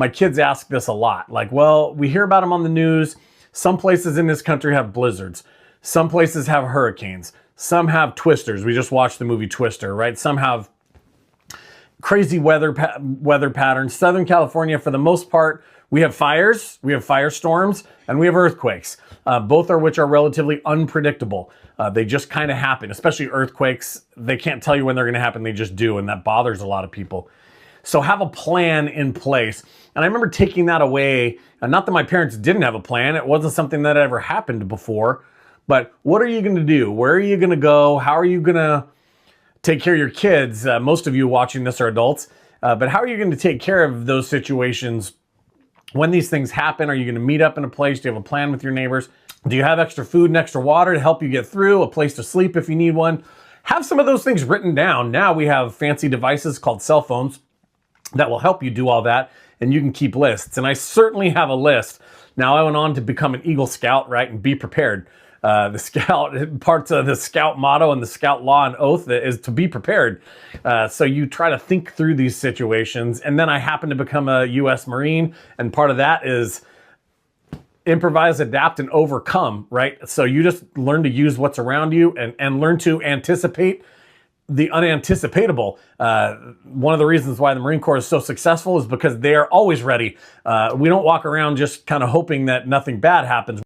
my kids ask this a lot. Like, well, we hear about them on the news. Some places in this country have blizzards. Some places have hurricanes. Some have twisters. We just watched the movie Twister, right? Some have crazy weather patterns. Southern California, for the most part, we have fires, we have firestorms, and we have earthquakes, both of which are relatively unpredictable. They just kind of happen, especially earthquakes. They can't tell you when they're going to happen. They just do, and that bothers a lot of people. So have a plan in place. And I remember taking that away, and not that my parents didn't have a plan. It wasn't something that ever happened before. But what are you going to do? Where are you going to go? How are you going to take care of your kids? Most of you watching this are adults. But how are you going to take care of those situations when these things happen? Are you going to meet up in a place? Do you have a plan with your neighbors? Do you have extra food and extra water to help you get through? A place to sleep if you need one? Have some of those things written down. Now we have fancy devices called cell phones that will help you do all that, and you can keep lists. And I certainly have a list. Now I went on to become an Eagle Scout, right, and be prepared. The Scout, parts of the Scout motto and the Scout law and oath is to be prepared. So you try to think through these situations. And then I happened to become a U.S. Marine, and part of that is improvise, adapt, and overcome, right? So you just learn to use what's around you and learn to anticipate the unanticipatable. One of the reasons why the Marine Corps is so successful is because they are always ready. We don't walk around just kind of hoping that nothing bad happens.